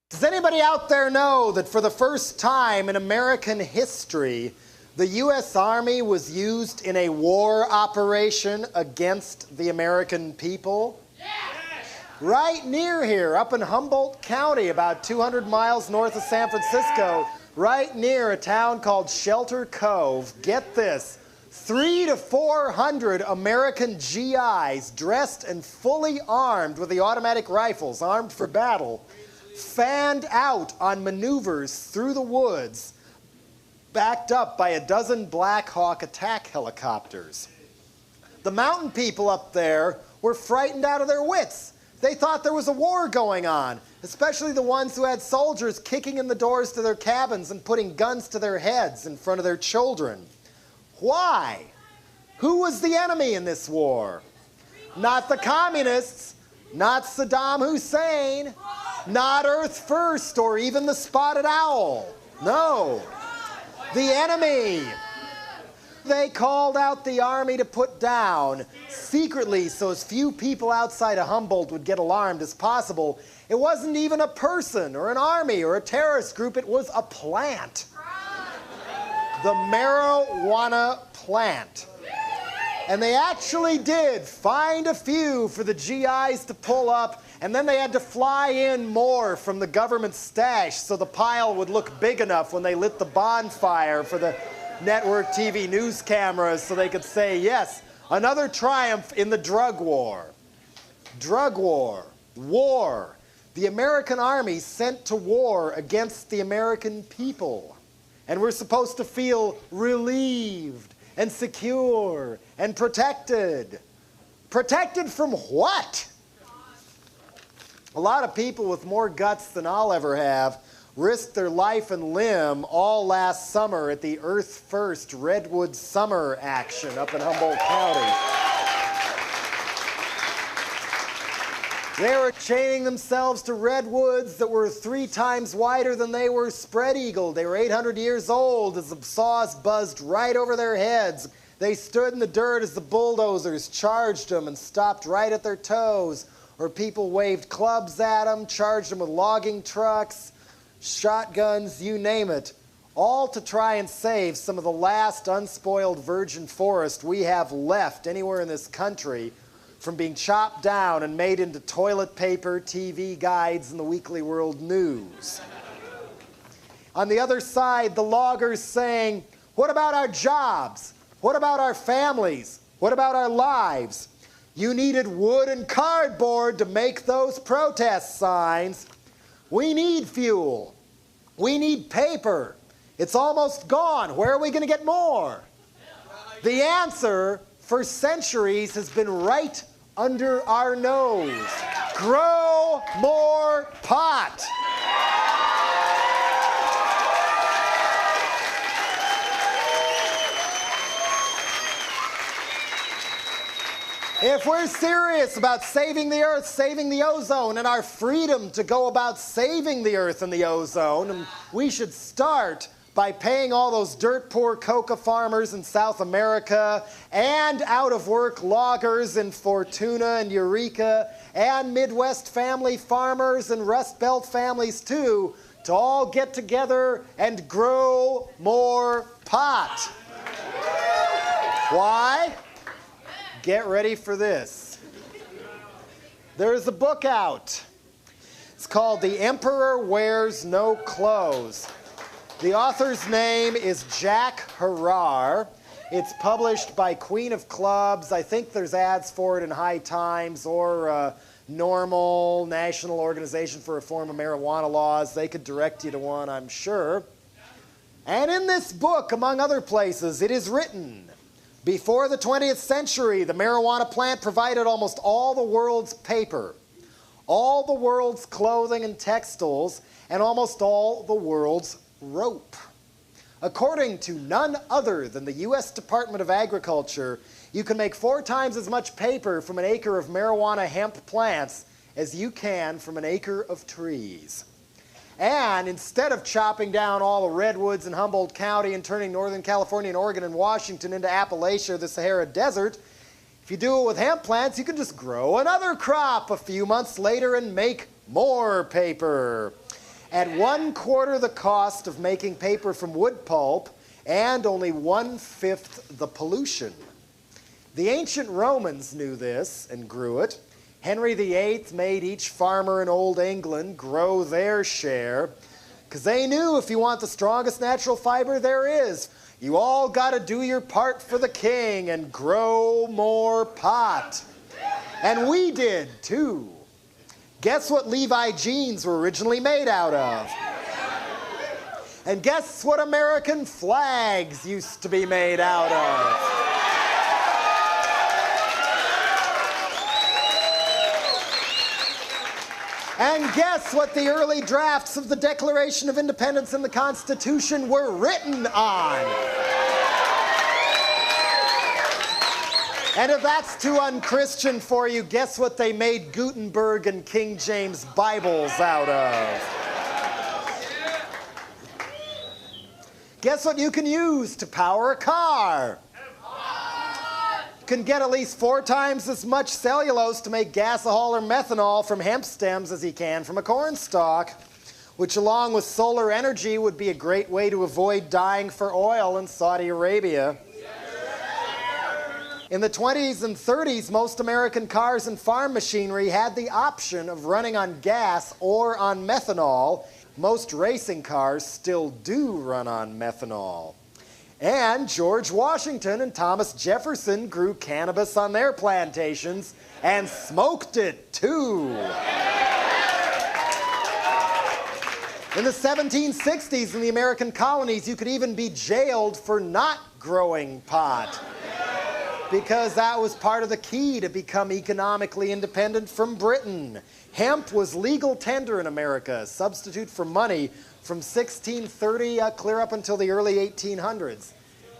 Does anybody out there know that for the first time in American history, the U.S. Army was used in a war operation against the American people? Yes. Right near here, up in Humboldt County, about 200 miles north of San Francisco, right near a town called Shelter Cove. Get this, 300 to 400 American GIs dressed and fully armed with the automatic rifles, armed for battle, fanned out on maneuvers through the woods, backed up by a dozen Black Hawk attack helicopters. The mountain people up there were frightened out of their wits. They thought there was a war going on, especially the ones who had soldiers kicking in the doors to their cabins and putting guns to their heads in front of their children. Why? Who was the enemy in this war? Not the communists, not Saddam Hussein, not Earth First or even the Spotted Owl. No, the enemy. They called out the army to put down, secretly so as few people outside of Humboldt would get alarmed as possible. It wasn't even a person or an army or a terrorist group, it was a plant. The marijuana plant. And they actually did find a few for the GIs to pull up, and then they had to fly in more from the government stash so the pile would look big enough when they lit the bonfire for the network TV news cameras so they could say, yes, another triumph in the drug war. Drug war. War. The American army sent to war against the American people. And we're supposed to feel relieved and secure and protected. Protected from what? A lot of people with more guts than I'll ever have risked their life and limb all last summer at the Earth First Redwood Summer action up in Humboldt County. They were chaining themselves to redwoods that were 3 times wider than they were spread-eagled. They were 800 years old as the saws buzzed right over their heads. They stood in the dirt as the bulldozers charged them and stopped right at their toes. Or people waved clubs at them, charged them with logging trucks, shotguns, you name it. All to try and save some of the last unspoiled virgin forest we have left anywhere in this country from being chopped down and made into toilet paper, TV guides, and the Weekly World News. On the other side, the loggers saying, what about our jobs? What about our families? What about our lives? You needed wood and cardboard to make those protest signs. We need fuel. We need paper. It's almost gone. Where are we going to get more? The answer for centuries has been right under our nose. Grow more pot. If we're serious about saving the earth, saving the ozone, and our freedom to go about saving the earth and the ozone, and we should start by paying all those dirt-poor coca farmers in South America and out-of-work loggers in Fortuna and Eureka and Midwest family farmers and Rust Belt families too, to all get together and grow more pot. Why? Get ready for this. There's a book out. It's called The Emperor Wears No Clothes. The author's name is Jack Harrar. It's published by Queen of Clubs. I think there's ads for it in High Times or Normal, National Organization for Reform of Marijuana Laws. They could direct you to one, I'm sure. And in this book, among other places, it is written, before the 20th century, the marijuana plant provided almost all the world's paper, all the world's clothing and textiles, and almost all the world's rope. According to none other than the U.S. Department of Agriculture, you can make 4 times as much paper from an acre of marijuana hemp plants as you can from an acre of trees. And instead of chopping down all the redwoods in Humboldt County and turning Northern California and Oregon and Washington into Appalachia or the Sahara Desert, if you do it with hemp plants, you can just grow another crop a few months later and make more paper. at 1/4 the cost of making paper from wood pulp and only 1/5 the pollution. The ancient Romans knew this and grew it. Henry VIII made each farmer in Old England grow their share because they knew if you want the strongest natural fiber there is, you all got to do your part for the king and grow more pot. And we did too. Guess what Levi jeans were originally made out of? And guess what American flags used to be made out of? And guess what the early drafts of the Declaration of Independence and the Constitution were written on? And if that's too unchristian for you, guess what they made Gutenberg and King James Bibles out of? Guess what you can use to power a car? You can get at least 4 times as much cellulose to make gasohol or methanol from hemp stems as you can from a corn stalk, which along with solar energy would be a great way to avoid dying for oil in Saudi Arabia. In the 20s and 30s, most American cars and farm machinery had the option of running on gas or on methanol. Most racing cars still do run on methanol. And George Washington and Thomas Jefferson grew cannabis on their plantations and smoked it too. In the 1760s in the American colonies, you could even be jailed for not growing pot, because that was part of the key to become economically independent from Britain. Hemp was legal tender in America, a substitute for money from 1630 clear up until the early 1800s.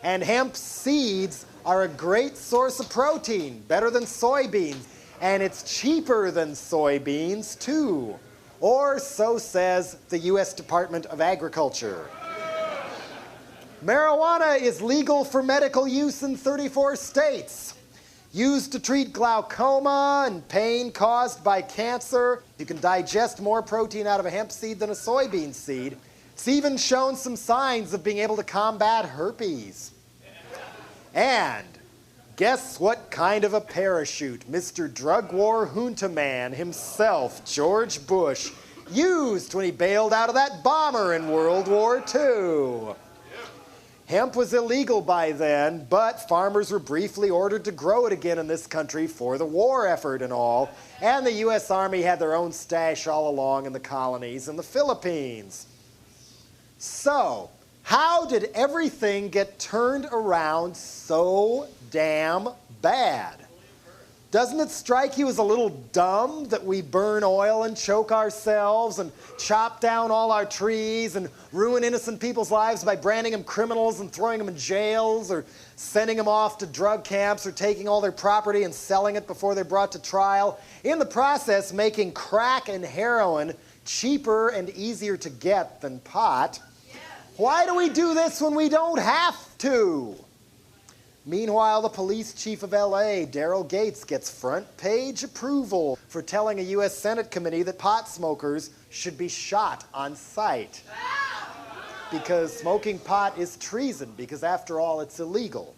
And hemp seeds are a great source of protein, better than soybeans, and it's cheaper than soybeans too, or so says the U.S. Department of Agriculture. Marijuana is legal for medical use in 34 states. Used to treat glaucoma and pain caused by cancer. You can digest more protein out of a hemp seed than a soybean seed. It's even shown some signs of being able to combat herpes. And guess what kind of a parachute Mr. Drug War Junta man himself, George Bush, used when he bailed out of that bomber in World War II. Hemp was illegal by then, but farmers were briefly ordered to grow it again in this country for the war effort and all, and the U.S. Army had their own stash all along in the colonies and the Philippines. So, how did everything get turned around so damn bad? Doesn't it strike you as a little dumb that we burn oil and choke ourselves and chop down all our trees and ruin innocent people's lives by branding them criminals and throwing them in jails or sending them off to drug camps or taking all their property and selling it before they're brought to trial, in the process making crack and heroin cheaper and easier to get than pot? Why do we do this when we don't have to? Meanwhile, the police chief of LA, Daryl Gates, gets front-page approval for telling a U.S. Senate committee that pot smokers should be shot on sight. Because smoking pot is treason, because after all, it's illegal.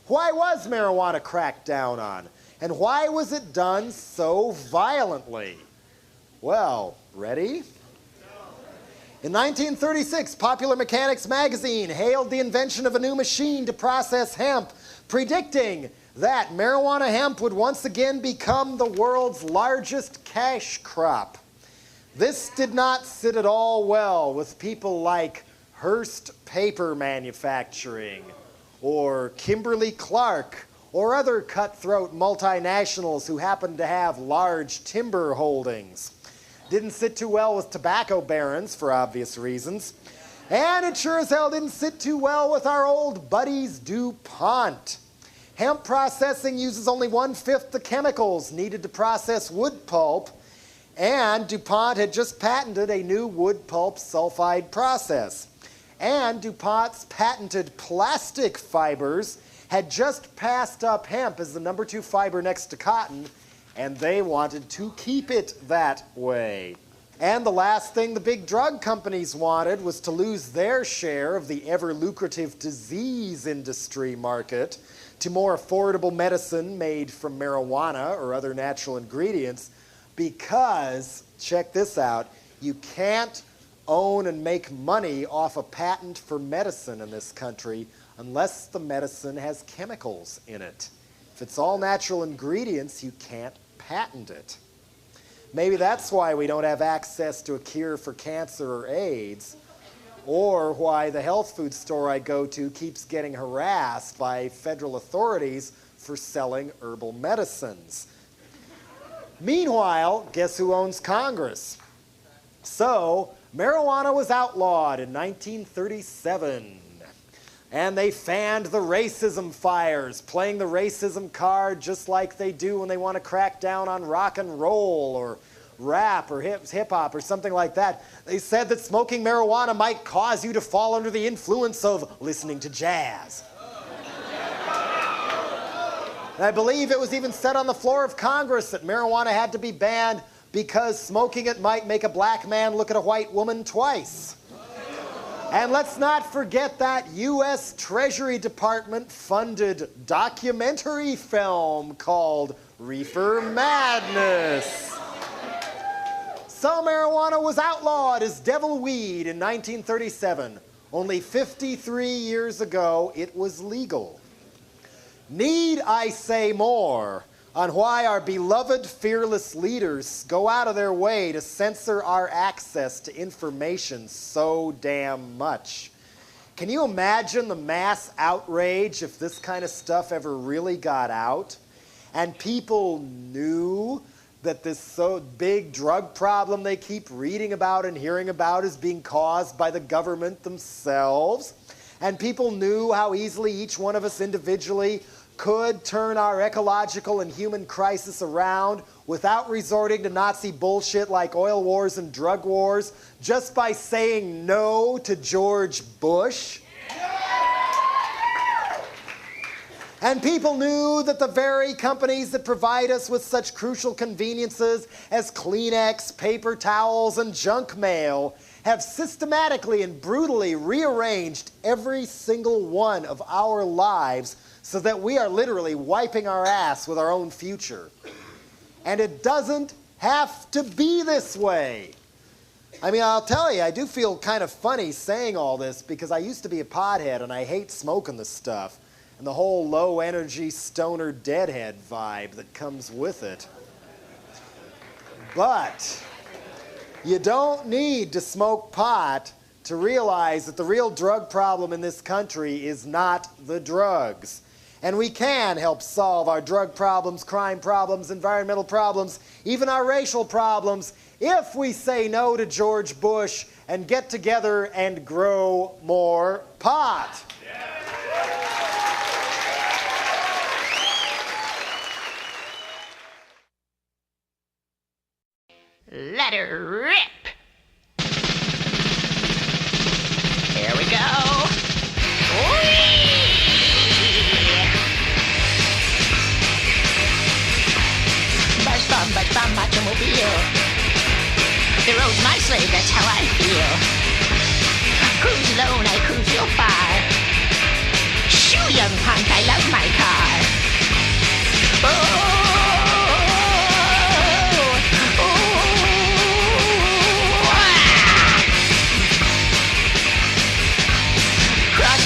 Why was marijuana cracked down on? And why was it done so violently? Well, ready? In 1936, Popular Mechanics magazine hailed the invention of a new machine to process hemp, predicting that marijuana hemp would once again become the world's largest cash crop. This did not sit at all well with people like Hearst Paper Manufacturing, or Kimberly-Clark, or other cutthroat multinationals who happened to have large timber holdings. Didn't sit too well with tobacco barons for obvious reasons. And it sure as hell didn't sit too well with our old buddies DuPont. Hemp processing uses only 1/5 the chemicals needed to process wood pulp, and DuPont had just patented a new wood pulp sulfide process. And DuPont's patented plastic fibers had just passed up hemp as the number 2 fiber next to cotton, and they wanted to keep it that way. And the last thing the big drug companies wanted was to lose their share of the ever-lucrative disease industry market to more affordable medicine made from marijuana or other natural ingredients because, check this out, you can't own and make money off a patent for medicine in this country unless the medicine has chemicals in it. If it's all natural ingredients, you can't patent it. Maybe that's why we don't have access to a cure for cancer or AIDS, or why the health food store I go to keeps getting harassed by federal authorities for selling herbal medicines. Meanwhile, guess who owns Congress? So, marijuana was outlawed in 1937. And they fanned the racism fires, playing the racism card just like they do when they want to crack down on rock and roll or rap or hip-hop or something like that. They said that smoking marijuana might cause you to fall under the influence of listening to jazz. And I believe it was even said on the floor of Congress that marijuana had to be banned because smoking it might make a black man look at a white woman twice. And let's not forget that U.S. Treasury Department funded documentary film called Reefer Madness. So marijuana was outlawed as devil weed in 1937. Only 53 years ago, it was legal. Need I say more on why our beloved fearless leaders go out of their way to censor our access to information so damn much? Can you imagine the mass outrage if this kind of stuff ever really got out and people knew that this so big drug problem they keep reading about and hearing about is being caused by the government themselves, and people knew how easily each one of us individually could turn our ecological and human crisis around without resorting to Nazi bullshit like oil wars and drug wars, just by saying no to George Bush? And people knew that the very companies that provide us with such crucial conveniences as Kleenex, paper towels, and junk mail have systematically and brutally rearranged every single one of our lives so that we are literally wiping our ass with our own future. And it doesn't have to be this way. I mean, I'll tell you, I do feel kind of funny saying all this because I used to be a pothead and I hate smoking the stuff and the whole low-energy stoner deadhead vibe that comes with it. But you don't need to smoke pot to realize that the real drug problem in this country is not the drugs. And we can help solve our drug problems, crime problems, environmental problems, even our racial problems, if we say no to George Bush and get together and grow more pot. Let her rip! Here we go! Whee! Buzz bomb, automobile. The road's my slave, that's how I feel. Cruise alone, I cruise real far. Shoo, young punk, I love my car. Oh!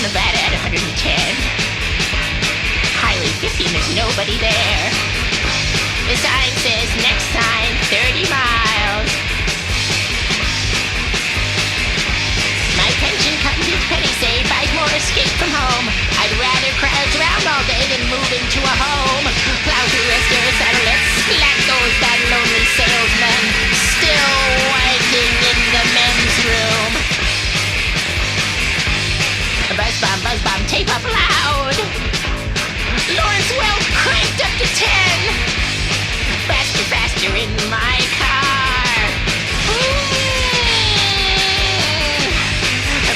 Nevada at 110. Highway 15, there's nobody there. The sign says next time 30 miles. My pension comes with penny saved, 5 more escape from home. I'd rather crouch around all day than move into a home. Plow through restaurants and let's slap those bad lonely salesmen still working in the men's room. Buzz bomb, tape up loud. Lawrence Welk cranked up to 10. Faster, faster in my car.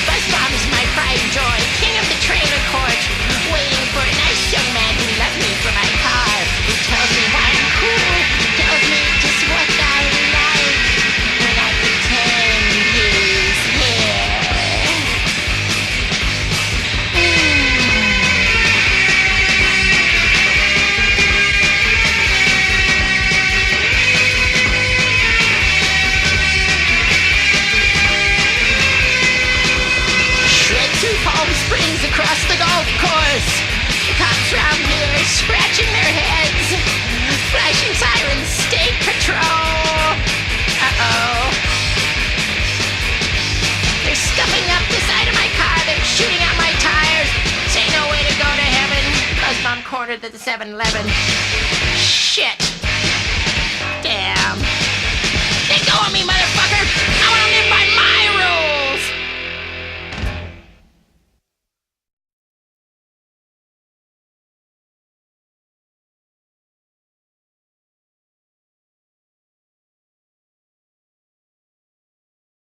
Buzz bomb is my pride and joy, king of the trailer court, waiting for a nice young man who loves me for my car, who tells me why I'm cool, tells me just what I like. golf course. The cops round here are scratching their heads. Flashing sirens, state patrol. Uh-oh. They're scuffing up the side of my car. They're shooting out my tires. This ain't no way to go to heaven. Buzzbomb cornered at the 7-Eleven. Shit. Damn. Let go of me, motherfucker!